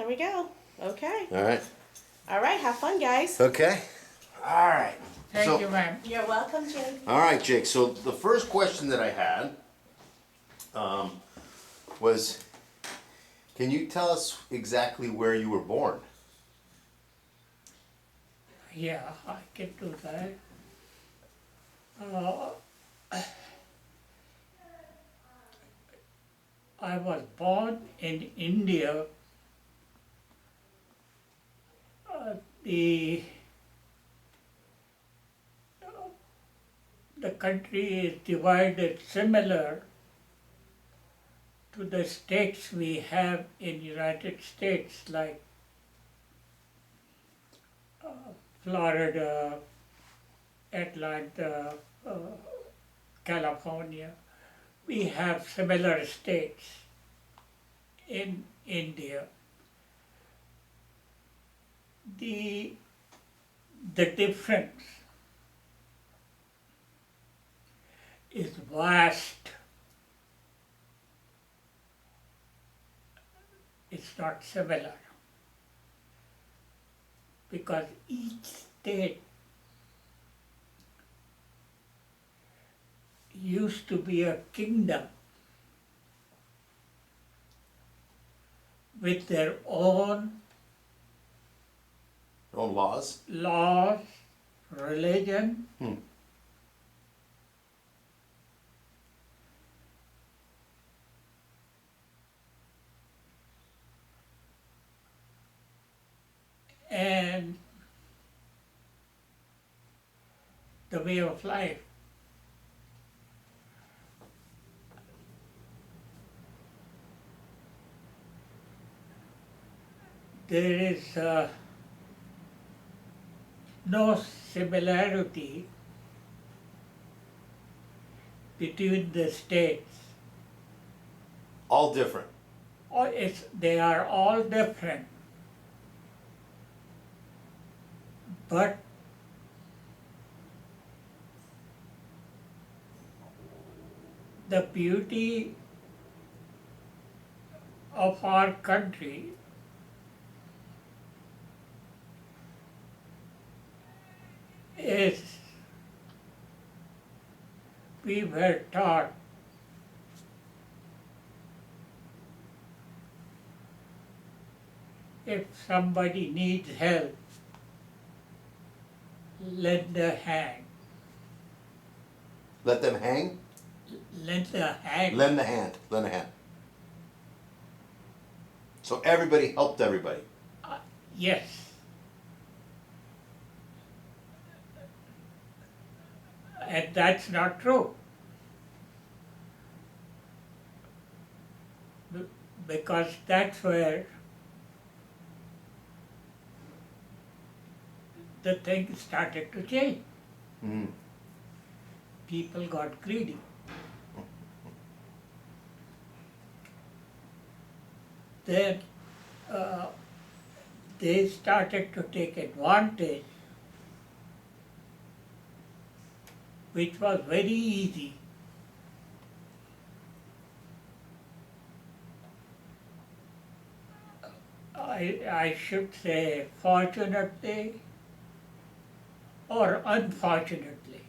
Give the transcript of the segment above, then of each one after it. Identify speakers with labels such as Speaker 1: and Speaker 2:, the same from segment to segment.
Speaker 1: we go. Okay.
Speaker 2: All right.
Speaker 1: All right. Have fun, guys.
Speaker 2: Okay. All right.
Speaker 3: Thank you, ma'am.
Speaker 1: You're welcome, Jake.
Speaker 2: All right, Jake. So the first question that I had was, can you tell us exactly where you were born?
Speaker 3: Yeah, I can do that. Uh, I was born in India. The the country is divided similar to the states we have in United States, like Florida, Atlanta, California. We have similar states in India. The difference is vast. It's not similar because each state used to be a kingdom with their own
Speaker 2: Own laws?
Speaker 3: laws, religion, and the way of life. There is no similarity between the states.
Speaker 2: All different.
Speaker 3: They are all different, but the beauty of our country is we were taught if somebody needs help, lend a hand.
Speaker 2: Let them hang?
Speaker 3: Lend a hand.
Speaker 2: Lend the hand. Lend a hand. So everybody helped everybody.
Speaker 3: Yes. And that's not true. Because that's where the thing started to change.
Speaker 2: Mm.
Speaker 3: People got greedy. Then they started to take advantage, which was very easy. I should say fortunately or unfortunately.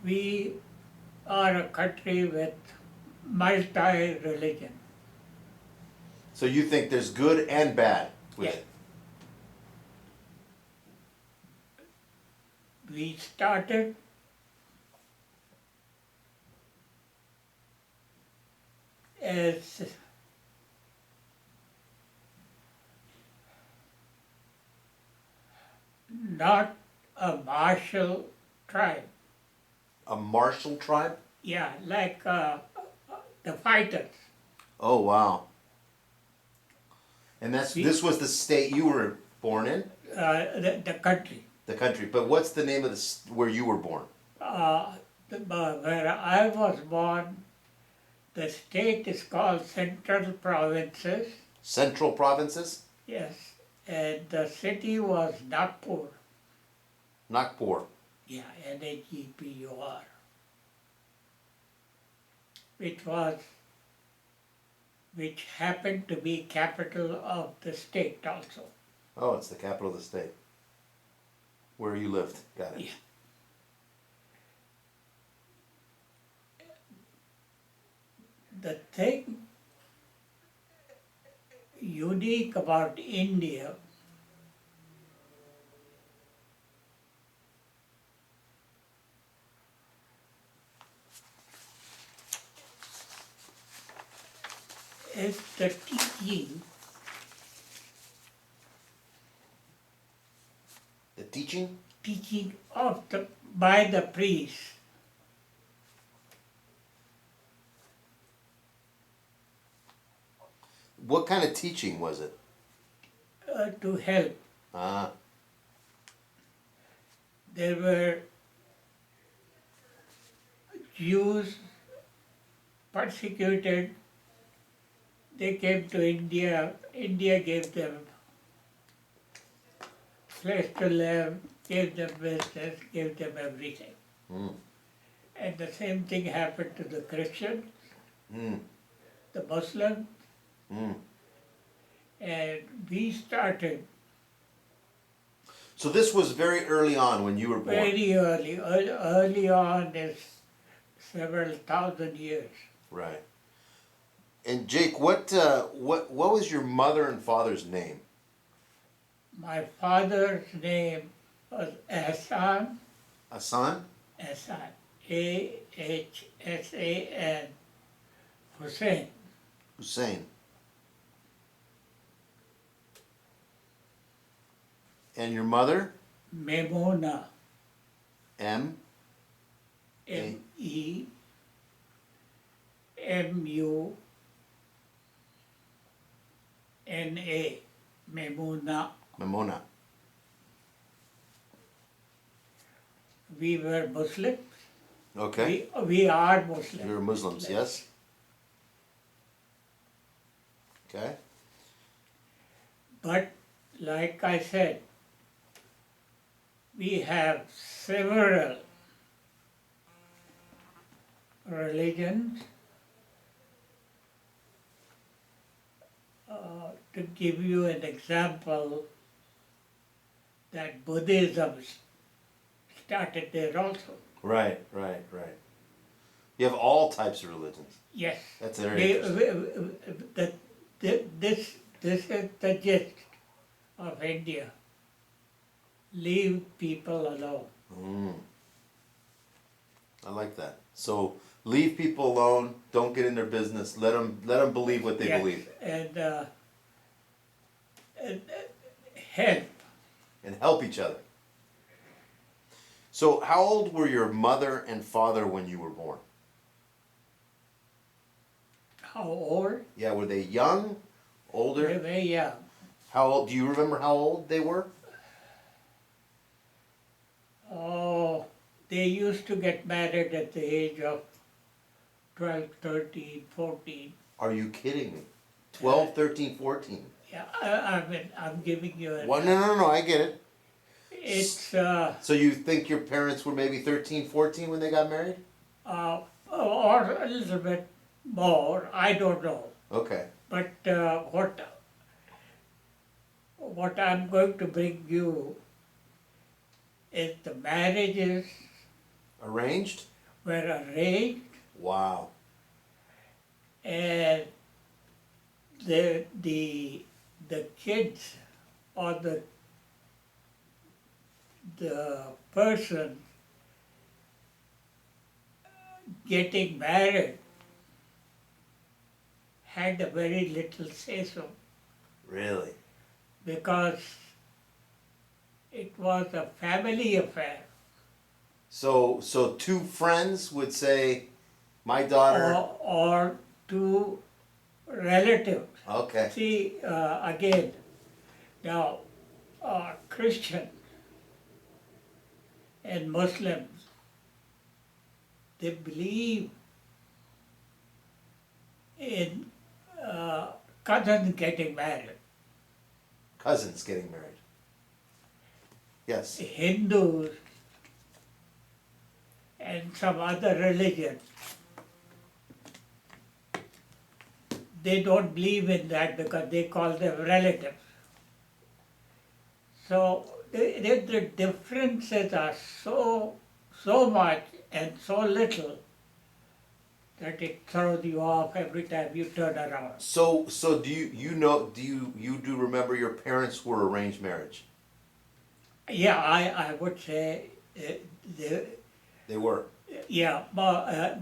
Speaker 3: We are a country with multi-religion.
Speaker 2: So you think there's good and bad with
Speaker 3: Yeah.
Speaker 2: it?
Speaker 3: We started as not a martial tribe.
Speaker 2: A martial tribe?
Speaker 3: Yeah, like the fighters.
Speaker 2: Oh, wow. And
Speaker 3: We-
Speaker 2: this was the state you were born in?
Speaker 3: The country.
Speaker 2: The country. But what's the name of where you were born?
Speaker 3: Where I was born, the state is called Central Provinces.
Speaker 2: Central provinces?
Speaker 3: Yes, and the city was Nagpur.
Speaker 2: Nagpur.
Speaker 3: Yeah, Nagpur. Which was which happened to be capital of the state also.
Speaker 2: Oh, it's the capital of the state. Where you lived. Got it.
Speaker 3: Yeah. The thing unique about India is the
Speaker 2: The teaching?
Speaker 3: teaching of the by the priests
Speaker 2: What kind of teaching was it?
Speaker 3: to help.
Speaker 2: Ah,
Speaker 3: There were Jews persecuted. They came to India. India gave them place to live, gave them business, gave them everything.
Speaker 2: mm,
Speaker 3: And the same thing happened to the Christians,
Speaker 2: mm,
Speaker 3: the Muslims,
Speaker 2: mm.
Speaker 3: and we started
Speaker 2: So this was very early on when you were born.
Speaker 3: very early. Early on is several thousand years.
Speaker 2: Right. And Jake, what was your mother and father's name?
Speaker 3: My father's name was Ahsan,
Speaker 2: Hassan?
Speaker 3: Ahsan, Ahsan, Hussein.
Speaker 2: Hussein. And your mother?
Speaker 3: Memuna,
Speaker 2: M?
Speaker 3: Memuna, Memuna.
Speaker 2: Mamona.
Speaker 3: We were Muslims.
Speaker 2: Okay.
Speaker 3: We are Muslims.
Speaker 2: You're Muslims, yes? Okay.
Speaker 3: But like I said, we have several religions. To give you an example, that Buddhism started there also.
Speaker 2: Right. You have all types of religions.
Speaker 3: Yes.
Speaker 2: That's very interesting.
Speaker 3: This is the gist of India. Leave people alone.
Speaker 2: Mm. I like that. So leave people alone. Don't get in their business. Let them believe what they
Speaker 3: Yes,
Speaker 2: believe.
Speaker 3: And help.
Speaker 2: And help each other. So how old were your mother and father when you were born?
Speaker 3: How old?
Speaker 2: Yeah, were they young? Older?
Speaker 3: They were young.
Speaker 2: How old? Do you remember how old they were?
Speaker 3: Oh, they used to get married at the age of 12, 13, 14.
Speaker 2: Are you kidding me? 12, 13, 14.
Speaker 3: Yeah, I'm giving you a...
Speaker 2: Well, no, I get it.
Speaker 3: It's,
Speaker 2: So you think your parents were maybe 13, 14 when they got married?
Speaker 3: or a little bit more, I don't know.
Speaker 2: Okay.
Speaker 3: But what I'm going to bring you is the marriages
Speaker 2: Arranged?
Speaker 3: were arranged
Speaker 2: Wow.
Speaker 3: and the kids or the person getting married had a very little say-so
Speaker 2: Really?
Speaker 3: because it was a family affair.
Speaker 2: So two friends would say, my daughter.
Speaker 3: Or to relatives.
Speaker 2: Okay.
Speaker 3: See, again, now, Christians and Muslims, they believe in cousins getting married.
Speaker 2: Cousins getting married. Yes.
Speaker 3: Hindus and some other religion, they don't believe in that because they call them relatives. So the differences are so much and so little that it throws you off every time you turn around.
Speaker 2: So do you do remember your parents were arranged marriage?
Speaker 3: Yeah, I would say the
Speaker 2: They were.
Speaker 3: yeah,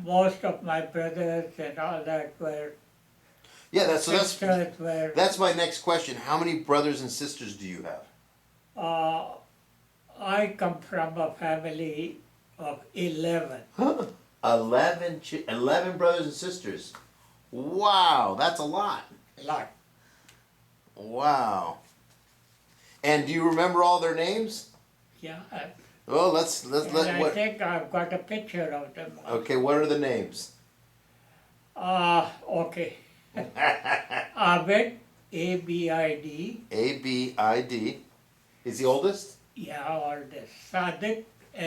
Speaker 3: most of my brothers and all that were
Speaker 2: Yeah, that's
Speaker 3: sisters were.
Speaker 2: that's my next question. How many brothers and sisters do you have?
Speaker 3: I come from a family of 11.
Speaker 2: 11 brothers and sisters. Wow, that's a lot.
Speaker 3: Lot.
Speaker 2: Wow. And do you remember all their names?
Speaker 3: Yeah.
Speaker 2: Oh, let's
Speaker 3: And
Speaker 2: let
Speaker 3: I
Speaker 2: what.
Speaker 3: think I've got a picture of them.
Speaker 2: Okay, what are the names?
Speaker 3: Okay. Abid, A-B-I-D.
Speaker 2: A-B-I-D. Is the oldest?
Speaker 3: Yeah, oldest. Sadiq,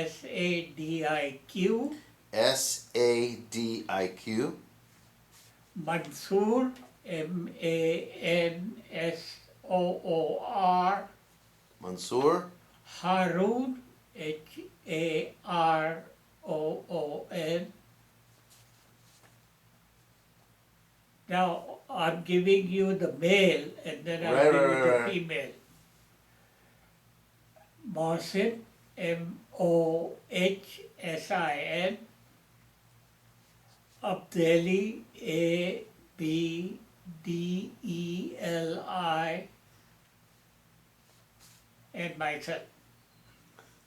Speaker 3: S-A-D-I-Q.
Speaker 2: S-A-D-I-Q.
Speaker 3: Mansoor, M-A-N-S-O-O-R.
Speaker 2: Mansoor.
Speaker 3: Haroon, H-A-R-O-O-N. Now, I'm giving you the male and then I'll
Speaker 2: Right,
Speaker 3: give
Speaker 2: right,
Speaker 3: you the
Speaker 2: right.
Speaker 3: female. Mohsin, M-O-H-S-I-N. Abdeli, A-B-D-E-L-I. And myself.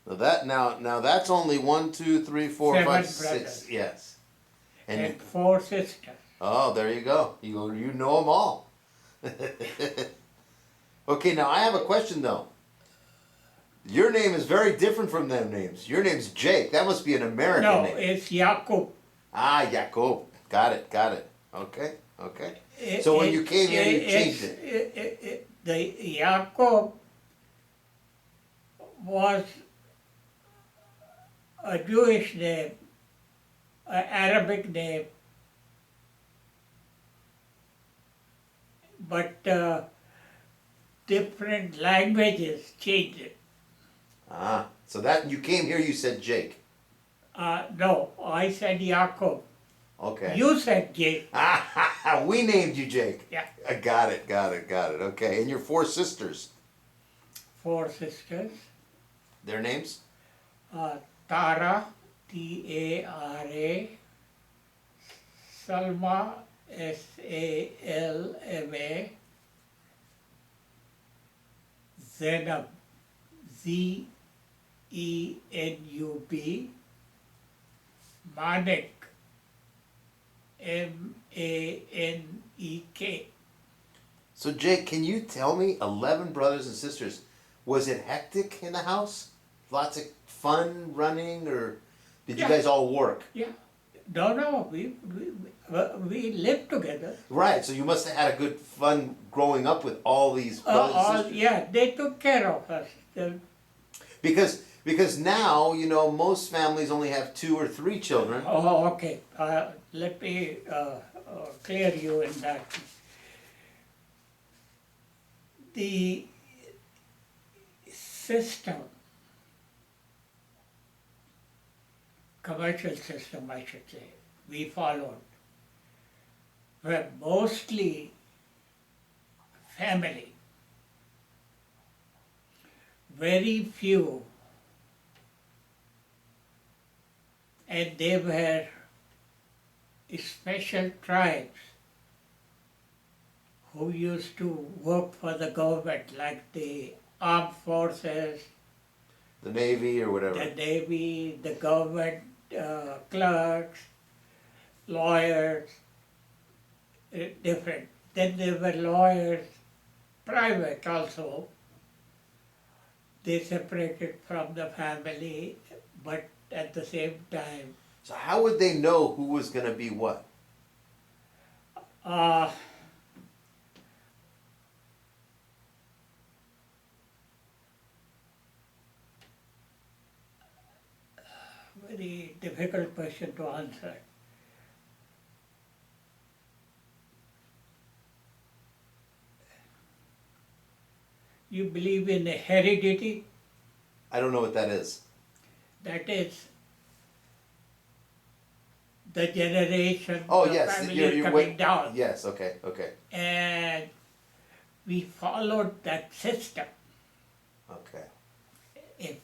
Speaker 2: Now that's only 1, 2, 3, 4, 5,
Speaker 3: Seven
Speaker 2: 6.
Speaker 3: brothers.
Speaker 2: Yes.
Speaker 3: And 4 sisters.
Speaker 2: Oh, there you go. You know them all. Okay, now I have a question though. Your name is very different from them names. Your name's Jake. That must be an American
Speaker 3: No,
Speaker 2: name.
Speaker 3: it's Yaqub.
Speaker 2: Ah, Jacob. Got it. Okay. So when you came here, you changed it.
Speaker 3: The Yaqub was a Jewish name, an Arabic name, but different languages changed it.
Speaker 2: Ah, so that you came here, you said Jake.
Speaker 3: No, I said Yaqub.
Speaker 2: Okay.
Speaker 3: You said Jake.
Speaker 2: Ah, we named you Jake.
Speaker 3: Yeah.
Speaker 2: I got it. Okay, and your 4 sisters.
Speaker 3: 4 sisters.
Speaker 2: Their names?
Speaker 3: Tara, T-A-R-A, Salma, S-A-L-M-A, Zainab, Z-E-N-U-B, Manik, M-A-N-E-K.
Speaker 2: So Jake, can you tell me 11 brothers and sisters? Was it hectic in the house? Lots of fun running, or did you
Speaker 3: Yeah.
Speaker 2: guys all work?
Speaker 3: Yeah. No, we lived together.
Speaker 2: Right, so you must have had a good fun growing up with all these brothers and sisters.
Speaker 3: Yeah, they took care of us.
Speaker 2: Because now, most families only have 2 or 3 children.
Speaker 3: Oh, okay. Let me clear you in that. The system, commercial system, I should say, we followed were mostly family. Very few, and they were special tribes who used to work for the government, like the armed forces,
Speaker 2: The Navy or whatever.
Speaker 3: the Navy, the government clerks, lawyers, different. Then there were lawyers, private also. They separated from the family, but at the same time,
Speaker 2: So how would they know who was going to be what?
Speaker 3: Very difficult question to answer. You believe in heredity?
Speaker 2: I don't know what that is.
Speaker 3: That is the generation,
Speaker 2: Oh,
Speaker 3: the
Speaker 2: yes.
Speaker 3: family coming down.
Speaker 2: Yes, okay, okay,
Speaker 3: And we followed that system.
Speaker 2: okay.
Speaker 3: If,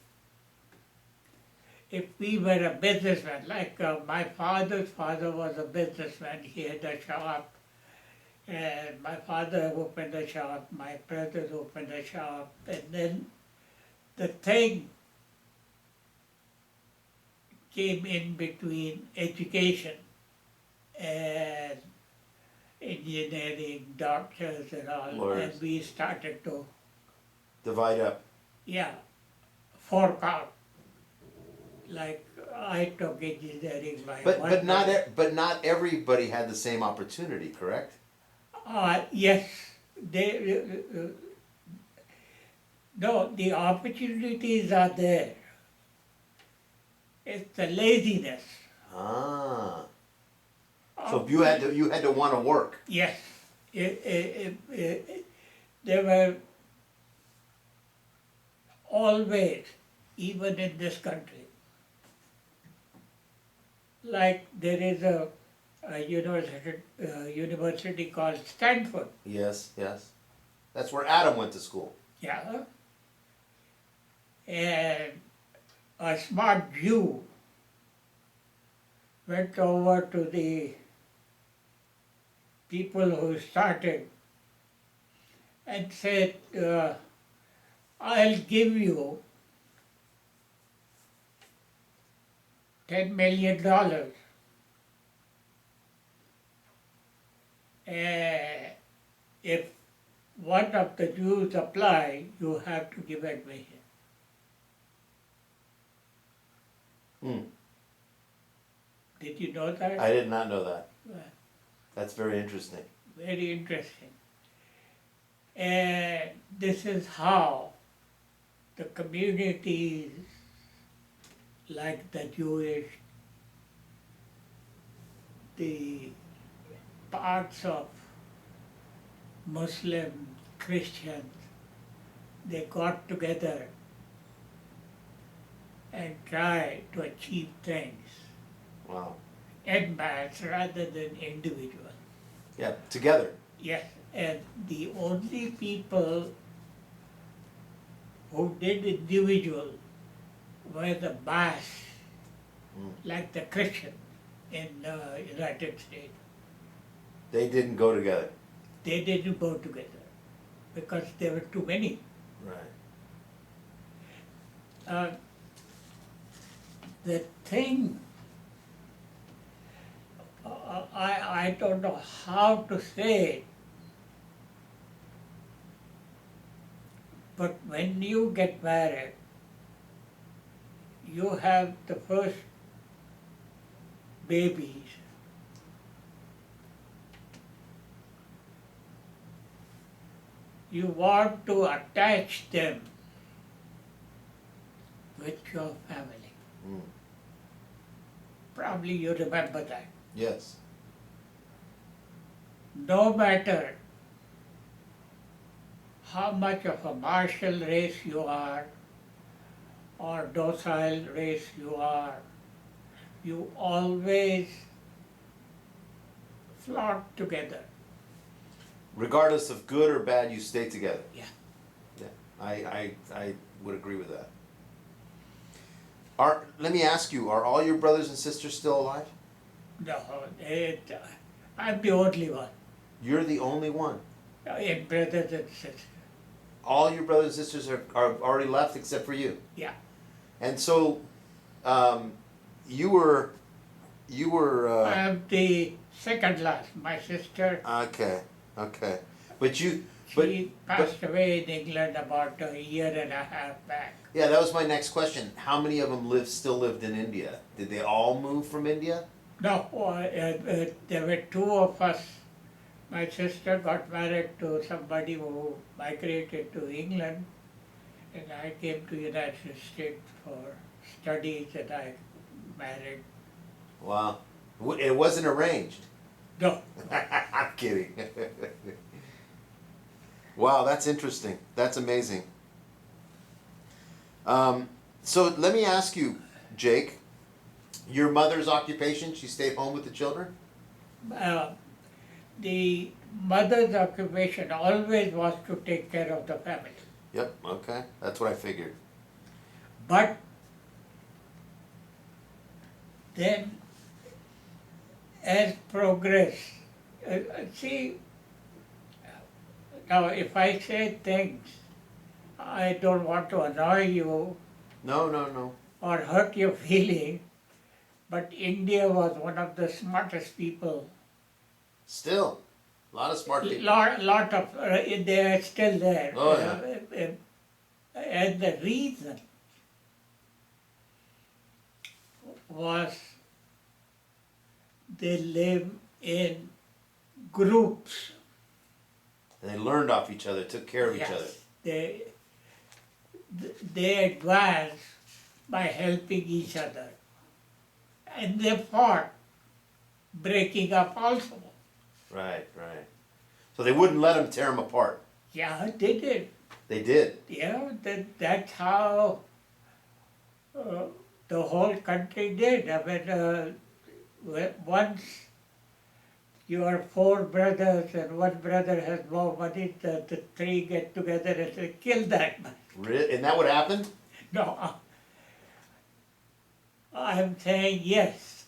Speaker 3: if we were a businessman, like my father's father was a businessman, he had a shop, and my father opened a shop, my brothers opened a shop, and then the thing came in between education and engineering, doctors and all,
Speaker 2: Lawyers.
Speaker 3: and we started to,
Speaker 2: Divide up.
Speaker 3: fork out. Like I took engineering by
Speaker 2: But not everybody had the same opportunity, correct?
Speaker 3: Yes, they, no, the opportunities are there. It's the laziness.
Speaker 2: Ah. So if you had to want to work.
Speaker 3: Yes, there were always, even in this country, like there is a university called Stanford.
Speaker 2: Yes, yes. That's where Adam went to school.
Speaker 3: Yeah. And a smart Jew went over to the people who started and said, I'll give you $10 million. And if one of the Jews apply, you have to give admission.
Speaker 2: Hmm.
Speaker 3: Did you know that?
Speaker 2: I did not know that.
Speaker 3: Well,
Speaker 2: That's very interesting.
Speaker 3: very interesting. And this is how the communities like the Jewish, the parts of Muslim, Christians, they got together and tried to achieve things
Speaker 2: Wow.
Speaker 3: en masse rather than individual.
Speaker 2: Yeah, together.
Speaker 3: Yes, and the only people who did individual were the mass, like the Christian in the United States.
Speaker 2: They didn't go together.
Speaker 3: They didn't go together because there were too many.
Speaker 2: Right.
Speaker 3: The thing, I don't know how to say it, but when you get married, you have the first babies. You want to attach them with your family.
Speaker 2: Mm.
Speaker 3: Probably you remember that.
Speaker 2: Yes.
Speaker 3: No matter how much of a martial race you are or docile race you are, you always flock together.
Speaker 2: Regardless of good or bad, you stay together.
Speaker 3: Yeah.
Speaker 2: Yeah. I would agree with that. Let me ask you, are all your brothers and sisters still alive?
Speaker 3: No, I'm the only one.
Speaker 2: You're the only one.
Speaker 3: In brothers and sisters.
Speaker 2: All your brothers and sisters are already left except for you.
Speaker 3: Yeah.
Speaker 2: And so, you were.
Speaker 3: I'm the second last. My sister,
Speaker 2: Okay, okay, but you.
Speaker 3: she passed away in England about a year and a half back.
Speaker 2: Yeah, that was my next question. How many of them still lived in India? Did they all move from India?
Speaker 3: No, there were two of us. My sister got married to somebody who migrated to England, and I came to United States for studies, and I married.
Speaker 2: Wow, it wasn't arranged.
Speaker 3: No,
Speaker 2: I'm kidding. Wow, that's interesting. That's amazing. So let me ask you, Jake, your mother's occupation, she stayed home with the children?
Speaker 3: Uh, the mother's occupation always was to take care of the family.
Speaker 2: Yep, okay. That's what I figured.
Speaker 3: But then, as progress, see, now if I say things, I don't want to annoy you
Speaker 2: No, no, no.
Speaker 3: or hurt your feeling, but India was one of the smartest people.
Speaker 2: Still, a lot of smart people.
Speaker 3: Lot of, they are still there.
Speaker 2: Oh, yeah.
Speaker 3: And the reason was they live in groups.
Speaker 2: And they learned off each other, took care of each other.
Speaker 3: They, they advance by helping each other. And they fought, breaking up also.
Speaker 2: Right, right. So they wouldn't let them tear them apart.
Speaker 3: Yeah, they did.
Speaker 2: They did.
Speaker 3: Yeah, that's how the whole country did. I mean, once you are four brothers and one brother has more money, the three get together and say, kill that man.
Speaker 2: And that would happen?
Speaker 3: No, I'm saying yes.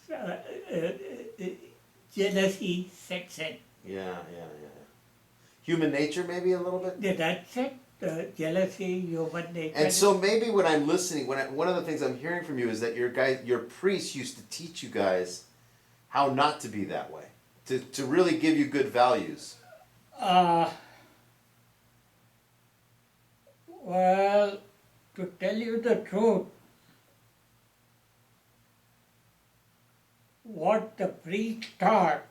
Speaker 3: Jealousy sets in.
Speaker 2: Yeah. Human nature, maybe a little bit?
Speaker 3: Yeah, that's it. Jealousy, human nature.
Speaker 2: And so maybe when I'm listening, one of the things I'm hearing from you is that your priest used to teach you guys how not to be that way, to really give you good values.
Speaker 3: Well, to tell you the truth, what the priest taught,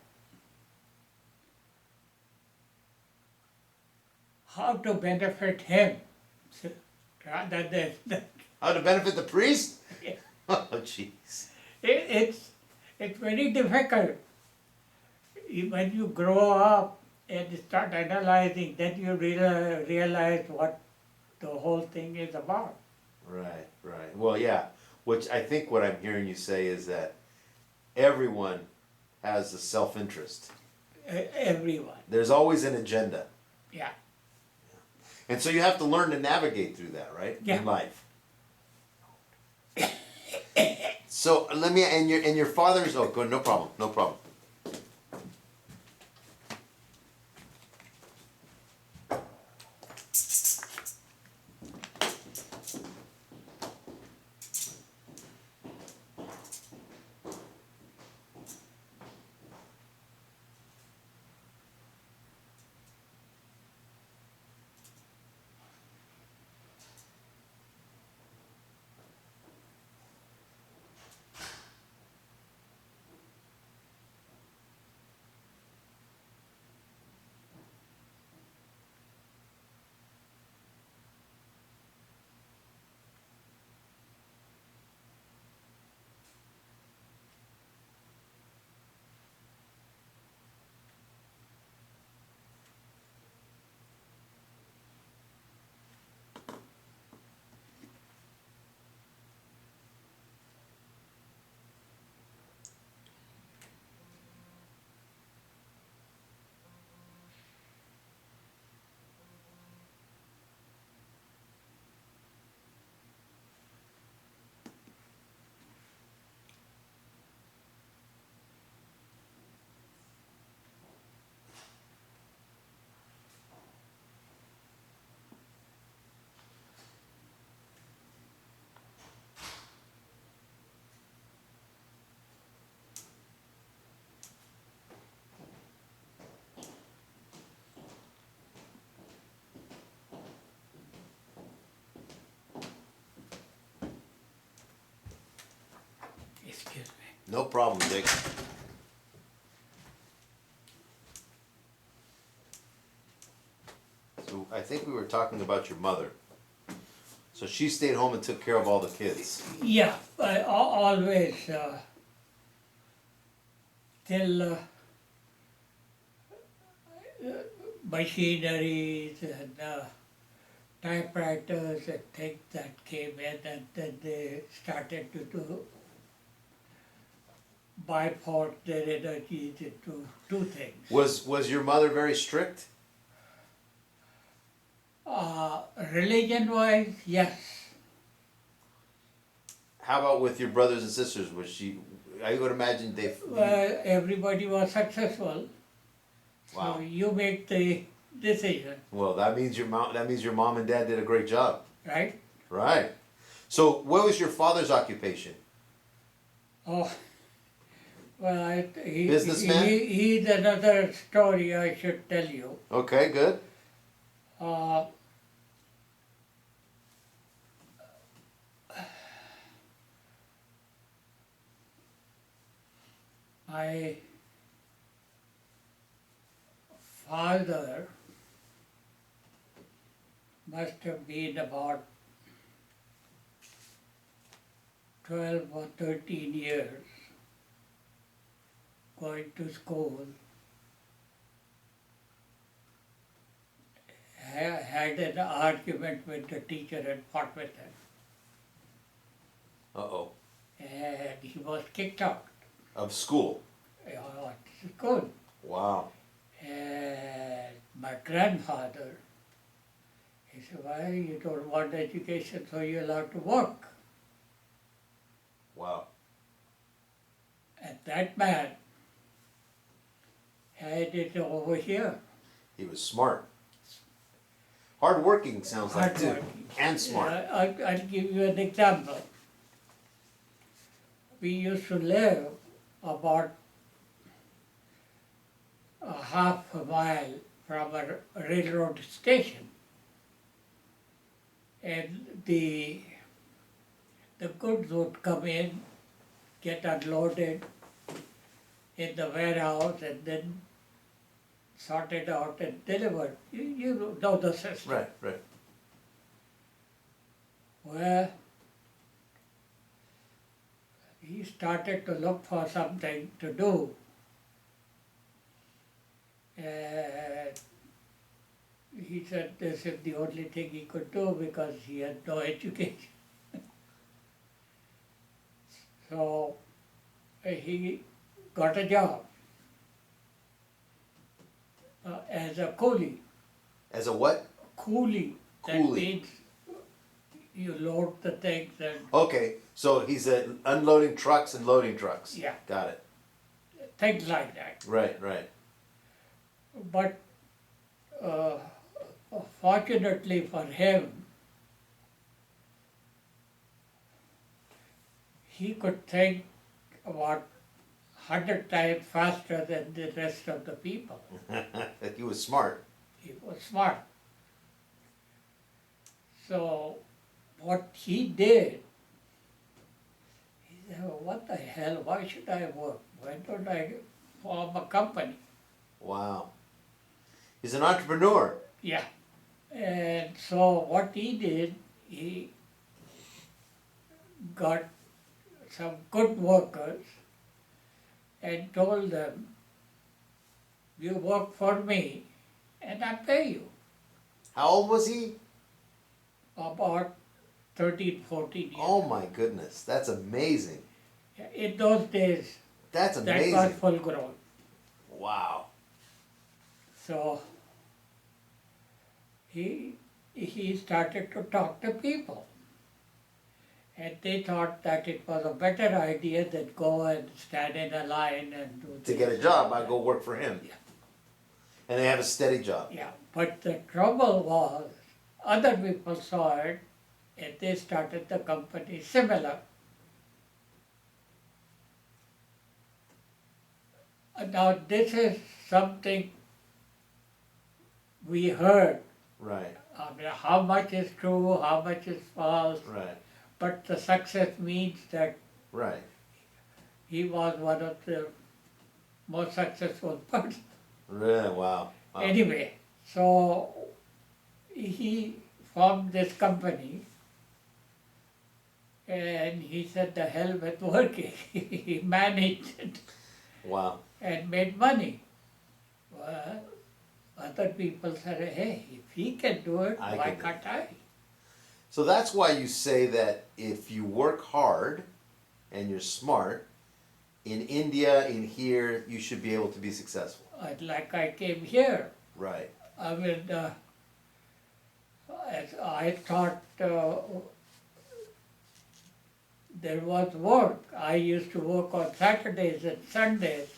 Speaker 3: how to benefit him, rather than
Speaker 2: How to benefit the priest?
Speaker 3: Yeah.
Speaker 2: Oh, jeez.
Speaker 3: it's very difficult. When you grow up and start analyzing, then you realize what the whole thing is about.
Speaker 2: Right. Well, yeah. Which I think what I'm hearing you say is that everyone has a self-interest.
Speaker 3: Everyone,
Speaker 2: There's always an agenda.
Speaker 3: yeah.
Speaker 2: And so you have to learn to navigate through that, right?
Speaker 3: Yeah.
Speaker 2: In life. So let me, and your father's, oh, good, no problem.
Speaker 3: Excuse me.
Speaker 2: No problem, Dick. So I think we were talking about your mother. So she stayed home and took care of all the kids.
Speaker 3: Yeah, I always till machineries and typewriters and things that came in, and then they started to bifurcate their energies into two things.
Speaker 2: Was your mother very strict?
Speaker 3: Religion-wise, yes.
Speaker 2: How about with your brothers and sisters? Was she? I would imagine they.
Speaker 3: Well, everybody was successful,
Speaker 2: Wow.
Speaker 3: so you make the decision,
Speaker 2: Well, that means your mom. That means your mom and dad did a great job.
Speaker 3: right?
Speaker 2: Right. So, what was your father's occupation?
Speaker 3: Oh, well,
Speaker 2: Businessman?
Speaker 3: he's another story I should tell you.
Speaker 2: Okay, good.
Speaker 3: Uh, my father must have been about 12 or 13 years going to school. Had an argument with the teacher and fought with him.
Speaker 2: Uh-oh.
Speaker 3: And he was kicked out
Speaker 2: Of school.
Speaker 3: of school.
Speaker 2: Wow.
Speaker 3: And my grandfather, he said, why you don't want education, so you're allowed to work.
Speaker 2: Wow.
Speaker 3: And that man had it over here.
Speaker 2: He was smart. Hardworking sounds like too.
Speaker 3: Hardworking.
Speaker 2: And smart.
Speaker 3: I'll give you an example. We used to live about a half a mile from a railroad station. And the goods would come in, get unloaded in the warehouse, and then sorted out and delivered. You know the system.
Speaker 2: Right, right.
Speaker 3: Well, he started to look for something to do. And he said this is the only thing he could do because he had no education. So he got a job as a coolie.
Speaker 2: As a what?
Speaker 3: Coolie. That
Speaker 2: Coolie.
Speaker 3: means you load the things and
Speaker 2: Okay, so he's unloading trucks and loading trucks.
Speaker 3: yeah,
Speaker 2: Got it.
Speaker 3: things like that.
Speaker 2: Right, right.
Speaker 3: But fortunately for him, he could think about 100 times faster than the rest of the people.
Speaker 2: He was smart.
Speaker 3: He was smart. So what he did, he said, "Oh, what the hell, why should I work? Why don't I form a company?"
Speaker 2: Wow. He's an entrepreneur.
Speaker 3: Yeah. And so what he did, he got some good workers and told them, you work for me and I pay you.
Speaker 2: How old was he?
Speaker 3: About 13, 14 years.
Speaker 2: Oh my goodness, that's amazing.
Speaker 3: In those days,
Speaker 2: That's
Speaker 3: that
Speaker 2: amazing.
Speaker 3: was full grown.
Speaker 2: Wow.
Speaker 3: So he started to talk to people. And they thought that it was a better idea than go and stand in a line and do
Speaker 2: To
Speaker 3: this.
Speaker 2: get a job, I'd go work for him.
Speaker 3: Yeah.
Speaker 2: And they have a steady job.
Speaker 3: Yeah, but the trouble was, other people saw it and they started the company similar. Now this is something we heard.
Speaker 2: Right,
Speaker 3: I mean, how much is true, how much is false,
Speaker 2: right,
Speaker 3: but the success means that
Speaker 2: right.
Speaker 3: he was one of the most successful persons.
Speaker 2: Really, wow. Wow.
Speaker 3: Anyway, so he formed this company and he said the hell with working. He managed it
Speaker 2: Wow.
Speaker 3: and made money. Well, other people said, hey, if he can do it,
Speaker 2: I
Speaker 3: why
Speaker 2: can do it.
Speaker 3: can't I?
Speaker 2: So that's why you say that if you work hard and you're smart, in India, in here, you should be able to be successful.
Speaker 3: Like I came here,
Speaker 2: Right.
Speaker 3: I mean, I thought there was work. I used to work on Saturdays and Sundays.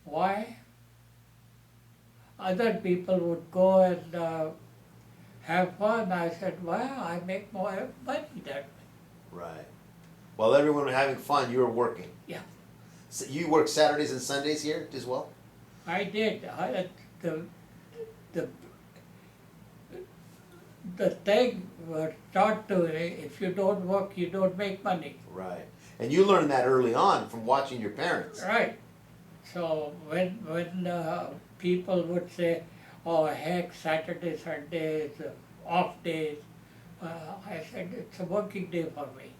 Speaker 3: Why? Other people would go and have fun. I said, well, I make more money that way.
Speaker 2: Right. While everyone was having fun, you were working.
Speaker 3: Yeah,
Speaker 2: So you work Saturdays and Sundays here as well?
Speaker 3: I did. The, the, the thing was taught to me, if you don't work, you don't make money.
Speaker 2: Right. And you learned that early on from watching your parents.
Speaker 3: Right. So when people would say, oh heck, Saturday, Sunday is off days, I said it's a working day for me.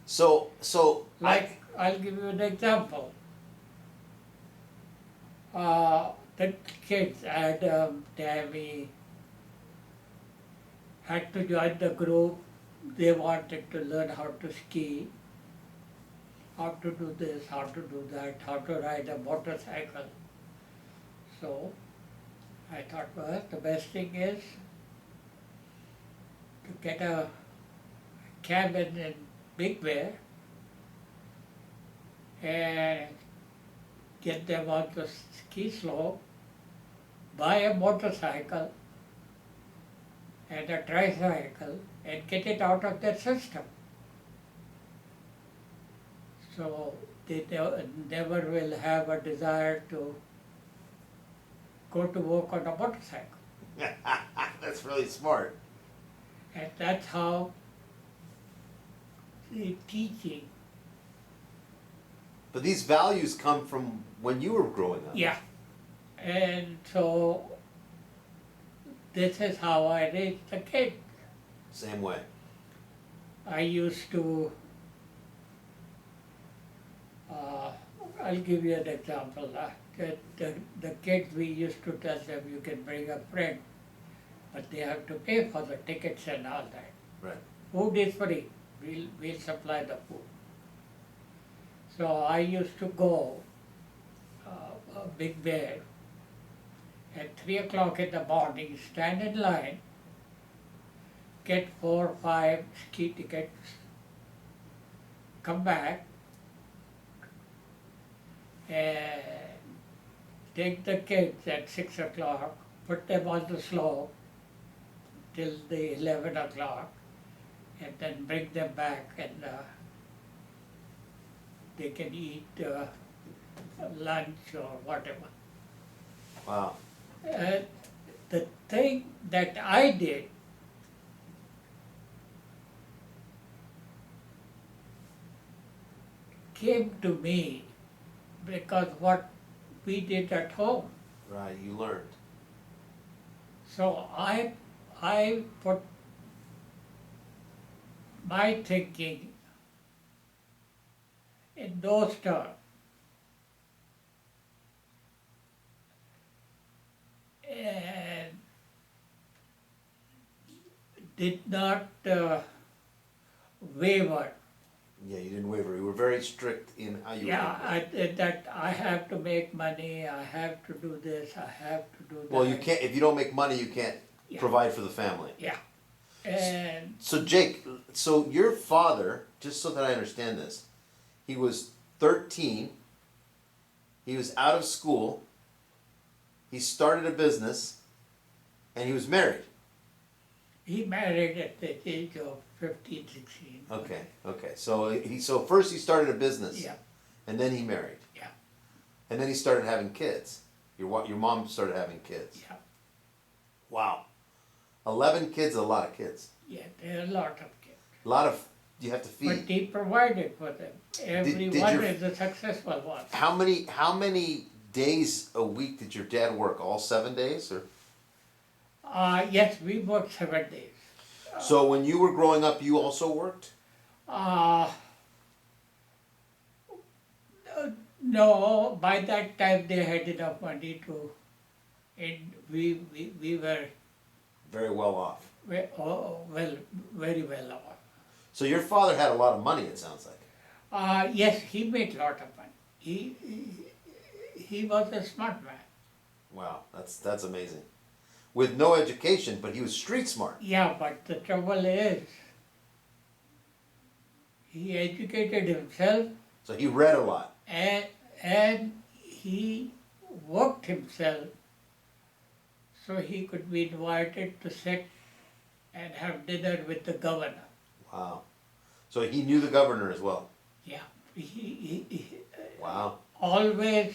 Speaker 2: So
Speaker 3: Like, I'll give you an example. The kids, Adam, Tammy, had to join the group. They wanted to learn how to ski, how to do this, how to do that, how to ride a motorcycle. So I thought, well, the best thing is to get a cabin in Big Bear and get them on the ski slope, buy a motorcycle and a tricycle and get it out of their system. So they never will have a desire to go to work on a motorcycle.
Speaker 2: that's really smart.
Speaker 3: And that's how the teaching.
Speaker 2: But these values come from when you were growing up.
Speaker 3: Yeah. And so this is how I raised the kids.
Speaker 2: Same way.
Speaker 3: I used to, I'll give you an example. The kids, we used to tell them you can bring a friend, but they have to pay for the tickets and all that.
Speaker 2: Right.
Speaker 3: Food is free. We'll supply the food. So I used to go Big Bear at 3 o'clock in the morning, stand in line, get 4 or 5 ski tickets, come back and take the kids at 6 o'clock, put them on the slope till the 11 o'clock, and then bring them back and they can eat lunch or whatever.
Speaker 2: Wow.
Speaker 3: The thing that I did came to me because what we did at home.
Speaker 2: Right, you learned.
Speaker 3: So I put my thinking in those terms. And did not waver.
Speaker 2: Yeah, you didn't waver. You were very strict in how you
Speaker 3: Yeah, that I have to make money, I have to do this, I have to do that.
Speaker 2: Well, you can't, if you don't make money, you can't
Speaker 3: Yeah.
Speaker 2: provide for the family.
Speaker 3: Yeah. And
Speaker 2: So Jake, so your father, just so that I understand this, he was 13, he was out of school, he started a business, and he was married.
Speaker 3: he married at the age of 15, 16.
Speaker 2: Okay. So first he started a business.
Speaker 3: Yeah,
Speaker 2: And then he married.
Speaker 3: yeah,
Speaker 2: And then he started having kids. Your mom started having kids.
Speaker 3: yeah,
Speaker 2: Wow. 11 kids is a lot of kids.
Speaker 3: yeah, there are a lot of kids.
Speaker 2: A lot of you have to feed.
Speaker 3: But he provided for them. Every
Speaker 2: did
Speaker 3: one
Speaker 2: your-
Speaker 3: is a successful one.
Speaker 2: How many days a week did your dad work? All 7 days, or?
Speaker 3: Yes, we worked 7 days.
Speaker 2: So when you were growing up, you also worked?
Speaker 3: No, by that time they had enough money to And we were
Speaker 2: Very well off.
Speaker 3: very well off.
Speaker 2: So your father had a lot of money, it sounds like.
Speaker 3: Yes, he made a lot of money. He was a smart man.
Speaker 2: Wow, that's amazing. With no education, but he was street smart.
Speaker 3: Yeah, but the trouble is, he educated himself
Speaker 2: So he read a lot.
Speaker 3: and he worked himself so he could be invited to sit and have dinner with the governor.
Speaker 2: Wow. So he knew the governor as well.
Speaker 3: Yeah, he
Speaker 2: Wow.
Speaker 3: always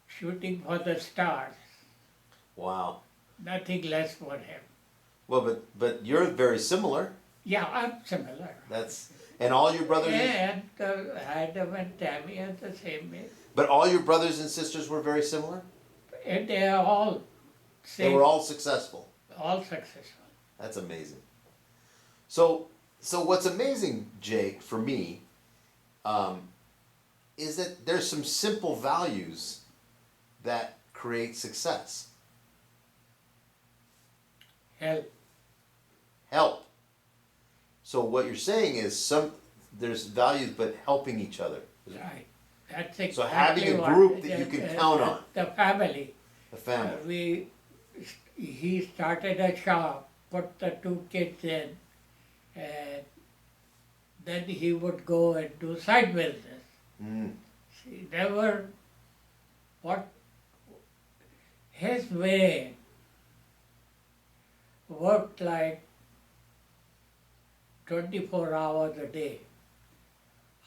Speaker 3: shooting for the stars,
Speaker 2: Wow.
Speaker 3: nothing less for him.
Speaker 2: Well, but you're very similar.
Speaker 3: Yeah, I'm similar.
Speaker 2: And all your brothers.
Speaker 3: And Adam and Tammy are the same age.
Speaker 2: But all your brothers and sisters were very similar.
Speaker 3: And they are all
Speaker 2: They
Speaker 3: same,
Speaker 2: were all successful.
Speaker 3: all successful.
Speaker 2: That's amazing. So what's amazing, Jake, for me, is that there's some simple values that create success.
Speaker 3: Help.
Speaker 2: Help. So what you're saying is there's values, but helping each other.
Speaker 3: Right. That's exactly
Speaker 2: So having a
Speaker 3: what
Speaker 2: group that you can count on.
Speaker 3: The family.
Speaker 2: The family.
Speaker 3: He started a shop, put the 2 kids in, and then he would go and do side business.
Speaker 2: Mm.
Speaker 3: He never, his way worked like 24 hours a day.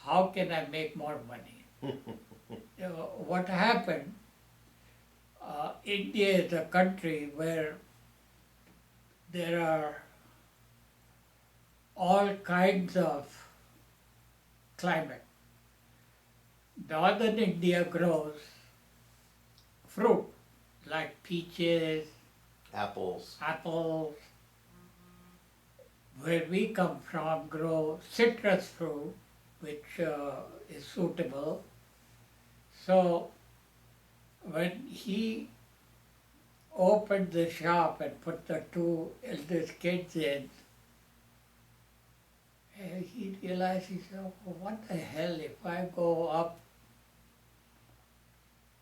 Speaker 3: How can I make more money? What happened? India is a country where there are all kinds of climate. Northern India grows fruit like peaches,
Speaker 2: Apples.
Speaker 3: apples. Where we come from grow citrus fruit, which is suitable. So when he opened the shop and put the 2 eldest kids in, he realized, he said, oh, what the hell, if I go up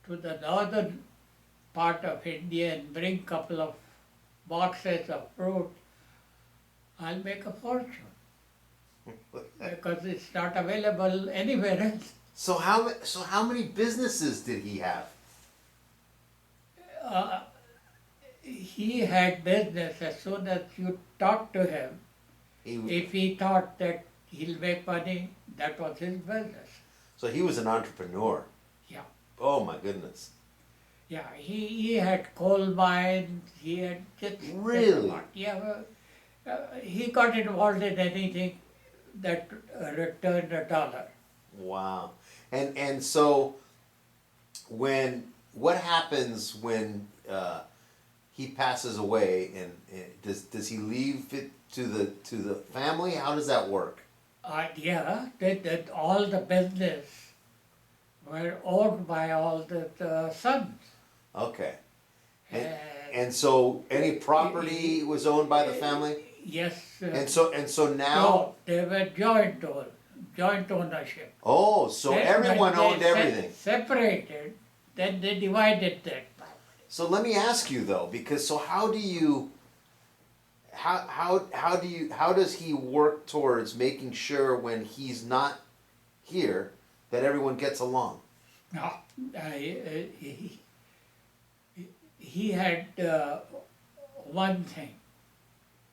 Speaker 3: to the northern part of India and bring a couple of boxes of fruit, I'll make a fortune. Because it's not available anywhere else.
Speaker 2: So how many businesses did he have?
Speaker 3: He had business as soon as you talk to him. If he thought that he'll make money, that was his business.
Speaker 2: So he was an entrepreneur.
Speaker 3: Yeah.
Speaker 2: Oh my goodness.
Speaker 3: Yeah, he had coal mines, he had just...
Speaker 2: Really?
Speaker 3: Yeah, he got involved in anything that returned a dollar.
Speaker 2: Wow. And so what happens when he passes away and does he leave it to the family? How does that work?
Speaker 3: Yeah, that all the business were owned by all the sons.
Speaker 2: Okay. And so any property was owned by the family?
Speaker 3: Yes.
Speaker 2: And so now.
Speaker 3: No, they were joint ownership.
Speaker 2: Oh, so
Speaker 3: Then
Speaker 2: everyone
Speaker 3: when they
Speaker 2: owned everything.
Speaker 3: Separated, then they divided that.
Speaker 2: So let me ask you though, because so how does he work towards making sure when he's not here that everyone gets along?
Speaker 3: No, he had one thing.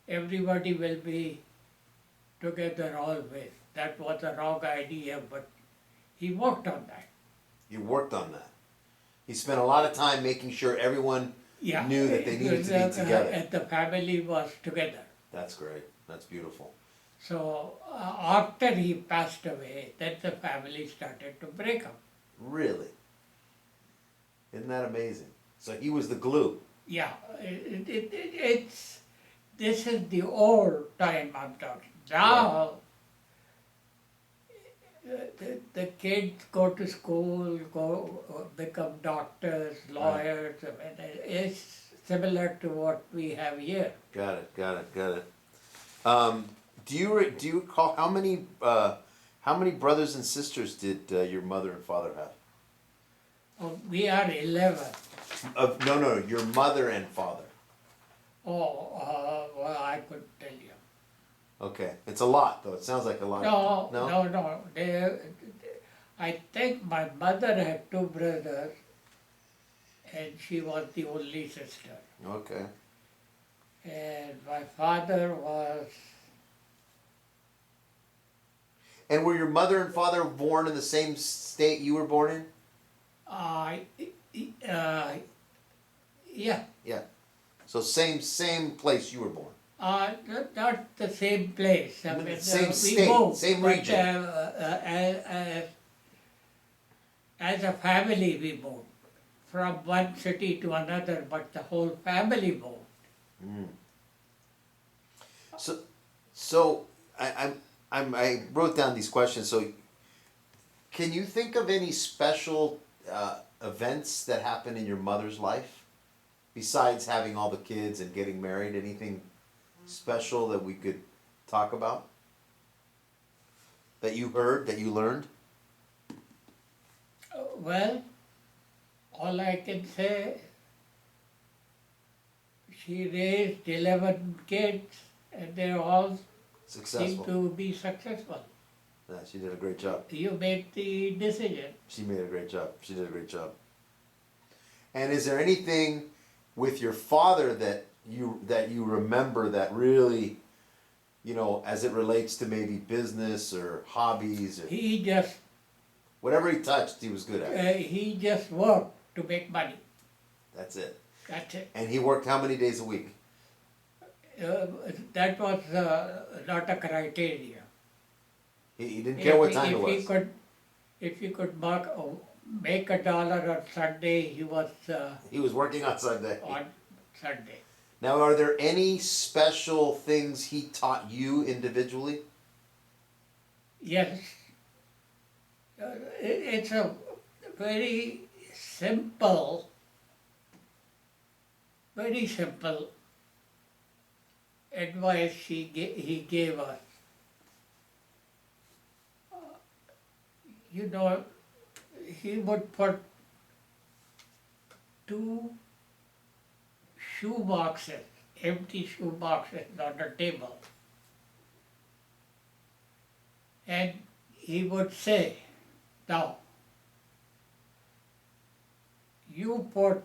Speaker 3: Everybody will be together always. That was a wrong idea, but he worked on that.
Speaker 2: You worked on that. He spent a lot of time making sure everyone knew that they needed to be together.
Speaker 3: And the family was together.
Speaker 2: That's great. That's beautiful.
Speaker 3: So after he passed away, then the family started to break up.
Speaker 2: Really? Isn't that amazing? So he was the glue.
Speaker 3: Yeah, this is the old time I'm talking. Now, The kids go to school, become doctors, lawyers. I mean, it's similar to what we have here.
Speaker 2: Got it. Do you recall how many brothers and sisters did your mother and father have?
Speaker 3: We are 11.
Speaker 2: No, your mother and father.
Speaker 3: Well, I couldn't tell you.
Speaker 2: Okay, it's a lot though. It sounds like a lot.
Speaker 3: No. I think my mother had 2 brothers, and she was the only sister.
Speaker 2: Okay.
Speaker 3: And my father was.
Speaker 2: And were your mother and father born in the same state you were born in?
Speaker 3: Yeah.
Speaker 2: Yeah. So same place you were born.
Speaker 3: Not the same place. I mean,
Speaker 2: Same
Speaker 3: we
Speaker 2: state,
Speaker 3: moved,
Speaker 2: same
Speaker 3: but,
Speaker 2: region.
Speaker 3: as a family, we moved from one city to another, but the whole family moved.
Speaker 2: So I wrote down these questions. So can you think of any special events that happened in your mother's life besides having all the kids and getting married? Anything special that we could talk about? That you heard, that you learned?
Speaker 3: Well, all I can say, she raised 11 kids, and they all seem
Speaker 2: Successful.
Speaker 3: to be successful.
Speaker 2: Yeah, she did a great job.
Speaker 3: You make the decision.
Speaker 2: She made a great job. She did a great job. And is there anything with your father that you remember that really, as it relates to maybe business or hobbies or
Speaker 3: He just
Speaker 2: whatever he touched, he was good at.
Speaker 3: he just worked to make money.
Speaker 2: That's it.
Speaker 3: That's it.
Speaker 2: And he worked how many days a week?
Speaker 3: That was not a criteria.
Speaker 2: He didn't care what time it was.
Speaker 3: If he could make $1 on Sunday, he was
Speaker 2: He was working on Sunday.
Speaker 3: on Sunday.
Speaker 2: Now, are there any special things he taught you individually?
Speaker 3: Yes, it's a very simple advice he gave us. He would put 2 shoe boxes, empty shoe boxes on the table. And he would say, now, you put